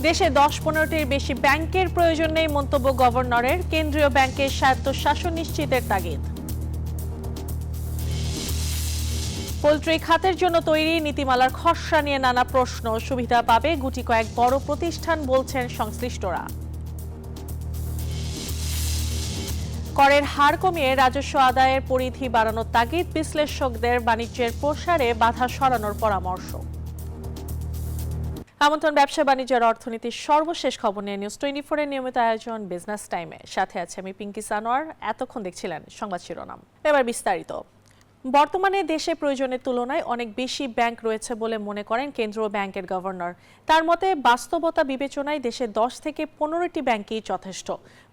দেশে 10-15টির বেশি ব্যাংকের প্রয়োজন নেই মন্তব্য গভর্নরের। কেন্দ্রীয় ব্যাংকের স্বায়ত্তশাসন নিশ্চিতের তাগিদ। পোল্ট্রি খাতের জন্য তৈরি নীতিমালার খসড়া নিয়ে নানা প্রশ্ন। সুবিধা পাবে গুটি কয়েক বড় প্রতিষ্ঠান বলছেন সংশ্লিষ্টরা। করের হার কমিয়ে রাজস্ব আদায়ের পরিধি বাড়ানোর তাগিদ। বিশ্লেষকদের বাণিজ্যের প্রসারে বাধা সরানোর পরামর্শ। আমন্ত্রণ ব্যবসা বাণিজ্যের অর্থনীতির সর্বশেষ খবর নিয়ে নিউজ 24 এর নিয়মিত আয়োজন বিজনেস টাইমে। সাথে আছে আমি পিঙ্কি সানোয়ার। এতক্ষণ দেখছিলেন সংবাদ শিরোনাম, এবার বিস্তারিত। বর্তমানে দেশে প্রয়োজনের তুলনায় অনেক বেশি ব্যাংক রয়েছে বলে মনে করেন কেন্দ্রীয় ব্যাংকের গভর্নর। তার মতে বাস্তবতা বিবেচনায় দেশে 10 থেকে 15টি ব্যাংকই যথেষ্ট।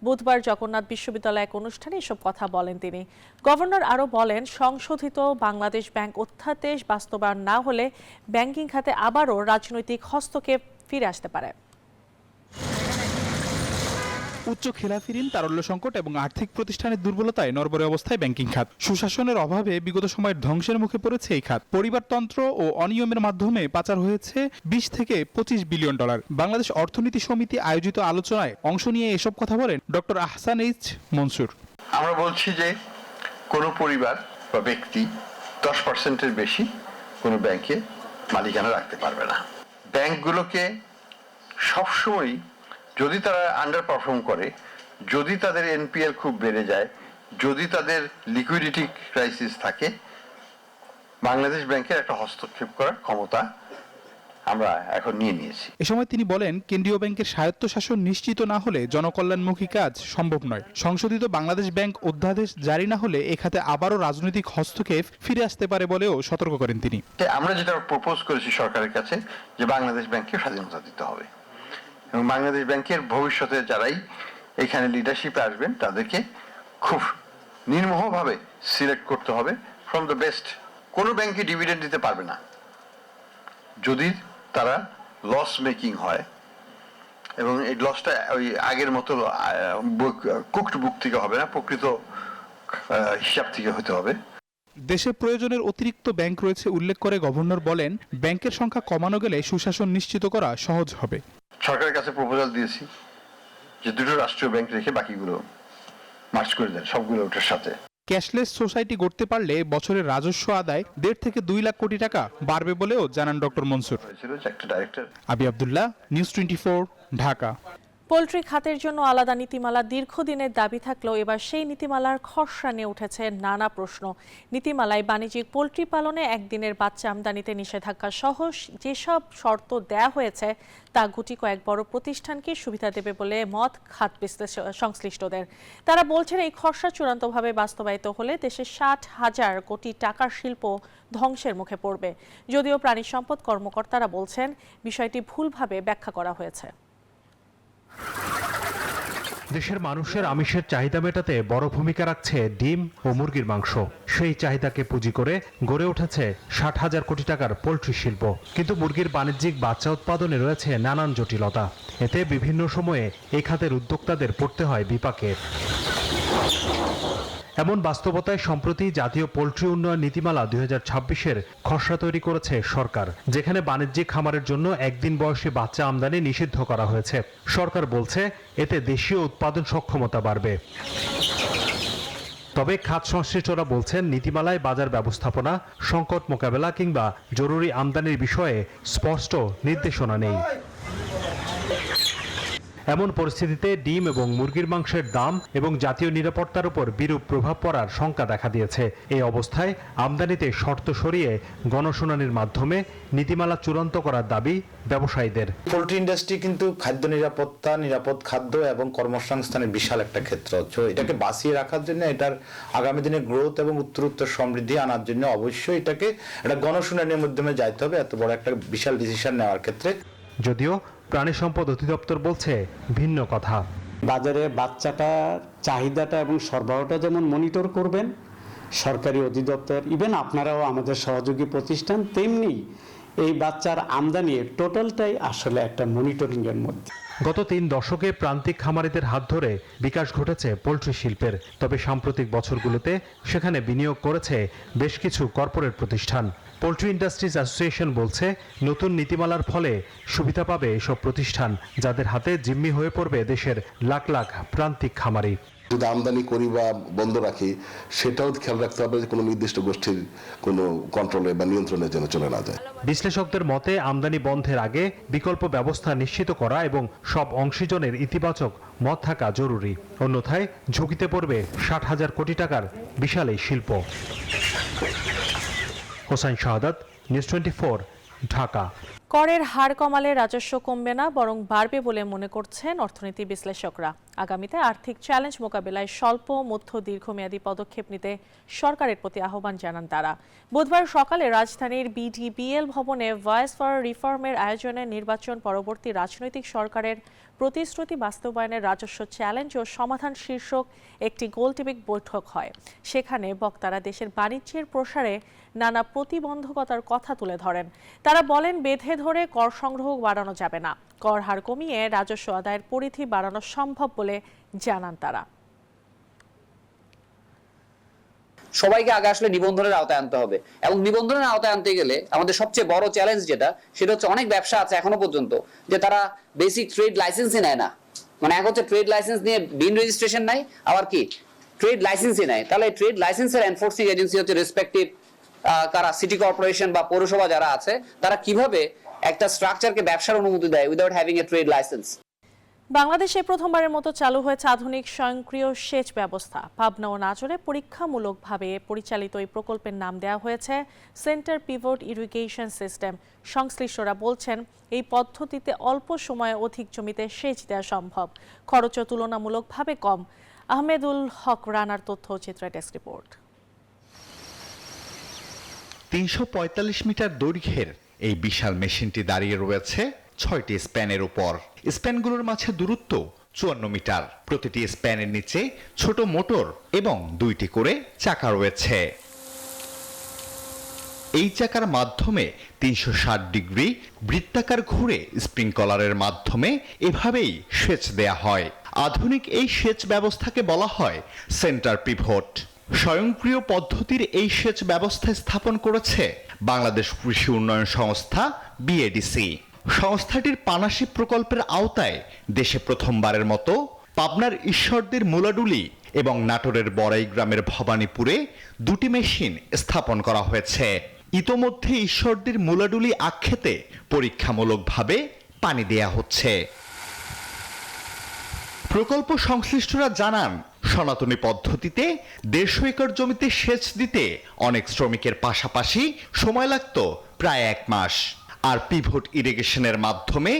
বুধবার জগন্নাথ বিশ্ববিদ্যালয়ে এক অনুষ্ঠানে এসব কথা বলেন তিনি। গভর্নর আরও বলেন, সংশোধিত বাংলাদেশ ব্যাংক অধ্যাদেশ বাস্তবায়ন না হলে ব্যাংকিং খাতে আবারও রাজনৈতিক হস্তক্ষেপ ফিরে আসতে পারে। উচ্চ খেলাফি ঋণ, তারল্য সংকট এবং আর্থিক প্রতিষ্ঠানের দুর্বলতায় নড়বড়ে অবস্থায় ব্যাংকিং খাত। সুশাসনের অভাবে বিগত সময়ের ধ্বংসের মুখে পড়েছে এই খাত। পরিবারতন্ত্র ও অনিয়মের মাধ্যমে পাচার হয়েছে 20 থেকে 25 বিলিয়ন ডলার। বাংলাদেশ অর্থনীতি সমিতি আয়োজিত আলোচনায় অংশ নিয়ে এসব কথা বলেন ডক্টর আহসান এইচ মনসুর। আমরা বলছি যে কোনো পরিবার বা ব্যক্তি 10%-এর বেশি কোনো ব্যাংকে মালিকানা রাখতে পারবে না। ব্যাংকগুলোকে সবসময় যদি তারা আন্ডার পারফর্ম করে, যদি তাদের এনপিএল খুব বেড়ে যায়, যদি তাদের লিকুইডিটি ক্রাইসিস থাকে, বাংলাদেশ ব্যাংকের একটা হস্তক্ষেপ করার ক্ষমতা আমরা এখন নিয়ে নিয়েছি। এ সময় তিনি বলেন, কেন্দ্রীয় ব্যাংকের স্বায়ত্তশাসন নিশ্চিত না হলে জনকল্যাণমুখী কাজ সম্ভব নয়। সংশোধিত বাংলাদেশ ব্যাংক অধ্যাদেশ জারি না হলে এ খাতে আবারও রাজনৈতিক হস্তক্ষেপ ফিরে আসতে পারে বলেও সতর্ক করেন তিনি। আমরা যেটা প্রপোজ করেছি সরকারের কাছে, যে বাংলাদেশ ব্যাংককে স্বাধীনতা দিতে হবে এবং বাংলাদেশ ব্যাংকের ভবিষ্যতে যারাই এখানে লিডারশিপে আসবেন তাদেরকে খুব নির্মোহভাবে সিলেক্ট করতে হবে ফ্রম দ্য বেস্ট। কোনো ব্যাংকে ডিভিডেন্ড দিতে পারবে না যদি তারা লস মেকিং হয়, এবং এই লসটা ওই আগের মতো কুকড বুক থেকে হবে না, প্রকৃত হিসাব থেকে হতে হবে। দেশে প্রয়োজনের অতিরিক্ত ব্যাংক রয়েছে উল্লেখ করে গভর্নর বলেন, ব্যাংকের সংখ্যা কমানো গেলে সুশাসন নিশ্চিত করা সহজ হবে। সরকারের কাছে প্রপোজাল দিয়েছি যে 2টো রাষ্ট্রীয় ব্যাংক রেখে বাকিগুলো মার্জ করে দেন, সবগুলো ওটার সাথে। ক্যাশলেস সোসাইটি গড়তে পারলে বছরের রাজস্ব আদায় 1.5 থেকে 2 লাখ কোটি টাকা বাড়বে বলেও জানান ডক্টর মনসুর। আবি আব্দুল্লাহ, নিউজ 24, ঢাকা। পোল্ট্রি খাতের জন্য আলাদা নীতিমালা দীর্ঘদিনের দাবি থাকলেও এবার সেই নীতিমালার খসড়া নিয়ে উঠেছে নানা প্রশ্ন। নীতিমালায় বাণিজ্যিক পোল্ট্রি পালনে একদিনের বাচ্চা আমদানিতে নিষেধাজ্ঞা সহ যেসব শর্ত দেয়া হয়েছে তা গুটি কয়েক বড় প্রতিষ্ঠানকে সুবিধা দেবে বলে মত খাত সংশ্লিষ্টদের। তারা বলছেন, এই খসড়া চূড়ান্তভাবে বাস্তবায়িত হলে দেশের 60,000 কোটি টাকার শিল্প ধ্বংসের মুখে পড়বে। যদিও প্রাণী সম্পদ কর্মকর্তারা বলছেন, বিষয়টি ভুলভাবে ব্যাখ্যা করা হয়েছে। দেশের মানুষের আমিষের চাহিদা মেটাতে বড় ভূমিকা রাখছে ডিম ও মুরগির মাংস। সেই চাহিদাকে পুঁজি করে গড়ে উঠেছে 60,000 কোটি টাকার পোল্ট্রি শিল্প। কিন্তু মুরগির বাণিজ্যিক বাচ্চা উৎপাদনে রয়েছে নানান জটিলতা। এতে বিভিন্ন সময়ে এই খাতের উদ্যোক্তাদের পড়তে হয় বিপাকে। এমন বাস্তবতায় সম্প্রতি জাতীয় পোল্ট্রি উন্নয়ন নীতিমালা 2026-এর খসড়া তৈরি করেছে সরকার, যেখানে বাণিজ্যিক খামারের জন্য একদিন বয়সী বাচ্চা আমদানি নিষিদ্ধ করা হয়েছে। সরকার বলছে, এতে দেশীয় উৎপাদন সক্ষমতা বাড়বে। তবে খাত সংশ্লিষ্টরা বলছেন, নীতিমালায় বাজার ব্যবস্থাপনা, সংকট মোকাবেলা কিংবা জরুরি আমদানির বিষয়ে স্পষ্ট নির্দেশনা নেই। এমন পরিস্থিতিতে ডিম এবং মুরগির মাংসের দাম এবং জাতীয় নিরাপত্তার উপর বিরূপ প্রভাব পড়ার শঙ্কা দেখা দিয়েছে। এই অবস্থায় আমদানিতে শর্ত সরিয়ে গণশুনানির মাধ্যমে নীতিমালা চূড়ান্ত করার দাবি ব্যবসায়ীদের। পোল্ট্রি ইন্ডাস্ট্রি কিন্তু খাদ্য নিরাপত্তা, নিরাপদ খাদ্য এবং কর্মসংস্থানের বিশাল একটা ক্ষেত্র। এটাকে বাঁচিয়ে রাখার জন্য, এটার আগামী দিনে গ্রোথ এবং উত্তরোত্তর সমৃদ্ধি আনার জন্য অবশ্যই এটাকে একটা গণশুনানির মাধ্যমে যাইতে হবে এত বড় একটা বিশাল ডিসিশন নেওয়ার ক্ষেত্রে। যদিও প্রাণী সম্পদ অধিদপ্তর বলছে ভিন্ন কথা। বাজারে বাচ্চাটার চাহিদাটা এবং সরবরাহটা যেমন মনিটর করবেন সরকারি অধিদপ্তর, ইভেন আপনারাও আমাদের সহযোগী প্রতিষ্ঠান, তেমনি এই বাচ্চার আমদানি টোটালটাই আসলে একটা মনিটরিং এর মধ্যে। গত 3 দশকে প্রান্তিক খামারিদের হাত ধরে বিকাশ ঘটেছে পোল্ট্রি শিল্পের। তবে সাম্প্রতিক বছরগুলোতে সেখানে বিনিয়োগ করেছে বেশ কিছু কর্পোরেট প্রতিষ্ঠান। পোল্ট্রি ইন্ডাস্ট্রিজ অ্যাসোসিয়েশন বলছে, নতুন নীতিমালার ফলে সুবিধা পাবে এসব প্রতিষ্ঠান, যাদের হাতে জিম্মি হয়ে পড়বে দেশের লাখ লাখ প্রান্তিক খামারি। যদি আমদানি করি বা বন্ধ রাখি, সেটাও খেয়াল রাখতে হবে যে কোনো নির্দিষ্ট গোষ্ঠীর কোনো কন্ট্রোলে বা নিয়ন্ত্রণের জন্য চলে না যায়। বিশ্লেষকদের মতে, আমদানি বন্ধের আগে বিকল্প ব্যবস্থা নিশ্চিত করা এবং সব অংশীজনের ইতিবাচক মত থাকা জরুরি। অন্যথায় ঝুঁকিতে পড়বে 60,000 কোটি টাকার বিশাল এই শিল্প। হোসাইন শাহাদাত, নিউজ 24, ঢাকা। করের হার কমালে রাজস্ব কমবে না, বরং বাড়বে বলে মনে করছেন অর্থনীতি বিশ্লেষকরা। আগামীতে আর্থিক চ্যালেঞ্জ মোকাবেলায় স্বল্প, মধ্য, দীর্ঘমেয়াদী পদক্ষেপ নিতে সরকারের প্রতি আহ্বান জানান তারা। বুধবার সকালে রাজধানীর বিডিবিএল ভবনে ভয়েস ফর রিফর্মের আয়োজনে নির্বাচন পরবর্তী রাজনৈতিক সরকারের প্রতিশ্রুতি বাস্তবায়নের রাজস্ব চ্যালেঞ্জ ও সমাধান শীর্ষক একটি গোলটেবিক বৈঠক হয়। সেখানে বক্তারা দেশের বাণিজ্যের প্রসারে নানা প্রতিবন্ধকতার কথা তুলে ধরেন। তারা বলেন, বেঁধে ধরে কর সংগ্রহ বাড়ানো যাবে না, কর হার কমিয়ে রাজস্ব আদায়ের পরিধি বাড়ানো সম্ভব বলে জানান তারা। সবাইকে আগে আসলে নিবন্ধনের আওতায় আনতে হবে, এবং নিবন্ধনের আওতায় আনতে গেলে আমাদের সবচেয়ে বড় চ্যালেঞ্জ সেটা হচ্ছে অনেক ব্যবসা আছে এখনো পর্যন্ত যে তারা বেসিক ট্রেড লাইসেন্সই নেয় না। মানে এক হচ্ছে ট্রেড লাইসেন্স নিয়ে বিন রেজিস্ট্রেশন নাই, আবার কি ট্রেড লাইসেন্সই নেয়। তাহলে ট্রেড লাইসেন্সের এনফোর্সিং এজেন্সি হচ্ছে রেসপেক্টিভ কারা সিটি কর্পোরেশন বা পৌরসভা যারা আছে, তারা কিভাবে একটা স্ট্রাকচারকে ব্যবসার অনুমতি দেয় without having a trade licence. বাংলাদেশে প্রথমবারের মতো চালু হয়েছে আধুনিক স্বয়ংক্রিয় সেচ ব্যবস্থা। পাবনা ও নাটোরে পরীক্ষামূলকভাবে পরিচালিত এই প্রকল্পের নাম দেওয়া হয়েছে সেন্টার পিভট ইরিগেশন সিস্টেম। সংশ্লিষ্টরা বলছেন, এই পদ্ধতিতে অল্প সময়ে অধিক জমিতে সেচ দেওয়া সম্ভব, খরচও তুলনামূলকভাবে কম। আহমেদুল হক রানার তথ্যচিত্র ডেস্ক রিপোর্ট। 345 মিটার দৈর্ঘ্যের এই বিশাল মেশিনটি দাঁড়িয়ে রয়েছে 6টি স্প্যানের উপর। স্প্যানগুলোর মাঝে দূরত্ব 54 মিটার। প্রতিটি স্প্যানের নিচে ছোট মোটর এবং 2টি করে চাকা রয়েছে। এই চাকার মাধ্যমে 360 ডিগ্রি বৃত্তাকার ঘুরে স্প্রিংকলারের মাধ্যমে এভাবেই সেচ দেয়া হয়। আধুনিক এই সেচ ব্যবস্থাকে বলা হয় সেন্টার পিভট। স্বয়ংক্রিয় পদ্ধতির এই সেচ ব্যবস্থা স্থাপন করেছে বাংলাদেশ কৃষি উন্নয়ন সংস্থা বিএডিসি। সংস্থাটির পানাশী প্রকল্পের আওতায় দেশে প্রথমবারের মতো পাবনার ঈশ্বরদীর মুলাডুলি এবং নাটোরের বড়াই গ্রামের ভবানীপুরে 2টি মেশিন স্থাপন করা হয়েছে। ইতোমধ্যে ঈশ্বরদীর মুলাডুলি আক্ষেতে পরীক্ষামূলকভাবে পানি দেয়া হচ্ছে। প্রকল্প সংশ্লিষ্টরা জানান, সনাতনী পদ্ধতিতে 150 একর জমিতে সেচ দিতে অনেক শ্রমিকের পাশাপাশি সময় লাগত প্রায় 1 মাস। আর পিভট ইরিগেশনের মাধ্যমে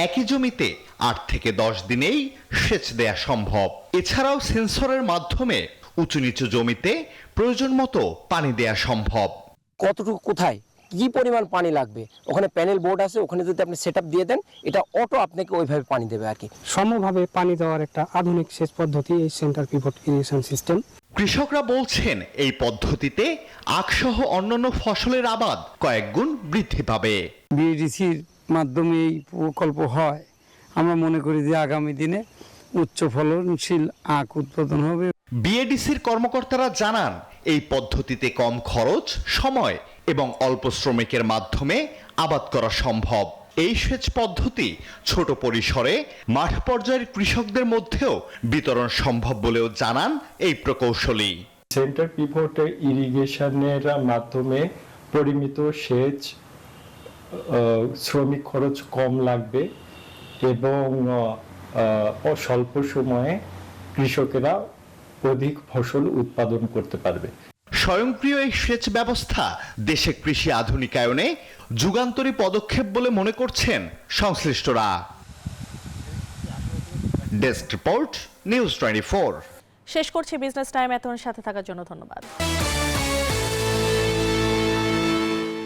একই জমিতে 8 থেকে 10 দিনেই সেচ দেয়া সম্ভব। এছাড়াও সেন্সরের মাধ্যমে উঁচু নিচু জমিতে প্রয়োজন মতো পানি দেয়া সম্ভব। কতটুকু কোথায় কি পরিমাণ পানি লাগবে, ওখানে প্যানেল বোর্ড আছে, ওখানে যদি আপনি সেটআপ দিয়ে দেন, এটা অটো আপনাকে ওইভাবে পানি দেবে আর কি। সমভাবে পানি দেওয়ার একটা আধুনিক সেচ পদ্ধতি এই সেন্টার পিভট ইরিগেশন সিস্টেম। কৃষকরা বলছেন, এই পদ্ধতিতে আখসহ অন্যান্য ফসলের আবাদ কয়েক গুণ বৃদ্ধি পাবে। বিএডিসির মাধ্যমে এই প্রকল্প হয়, আমরা মনে করি যে আগামী দিনে উচ্চ ফলনশীল আখ উৎপাদন হবে। বিএডিসির কর্মকর্তারা জানান, এই পদ্ধতিতে কম খরচ, সময় এবং অল্প শ্রমিকের মাধ্যমে আবাদ করা সম্ভব। এই সেচ পদ্ধতি ছোট পরিসরে মাঠ পর্যায়ের কৃষকদের মধ্যেও বিতরণ সম্ভব বলেও জানান এই প্রকৌশলী। সেন্টার পিভট ইরিগেশনের মাধ্যমে পরিমিত সেচ, শ্রমিক খরচ কম লাগবে এবং স্বল্প সময়ে কৃষকেরা অধিক ফসল উৎপাদন করতে পারবে। স্বয়ংক্রিয় এই সেচ ব্যবস্থা দেশে কৃষি আধুনিকায়নে যুগান্তরী পদক্ষেপ বলে মনে করছেন সংশ্লিষ্টরা। Desk report, news 24। শেষ করছি বিজনেস টাইম। এতক্ষণ সাথে থাকার জন্য ধন্যবাদ।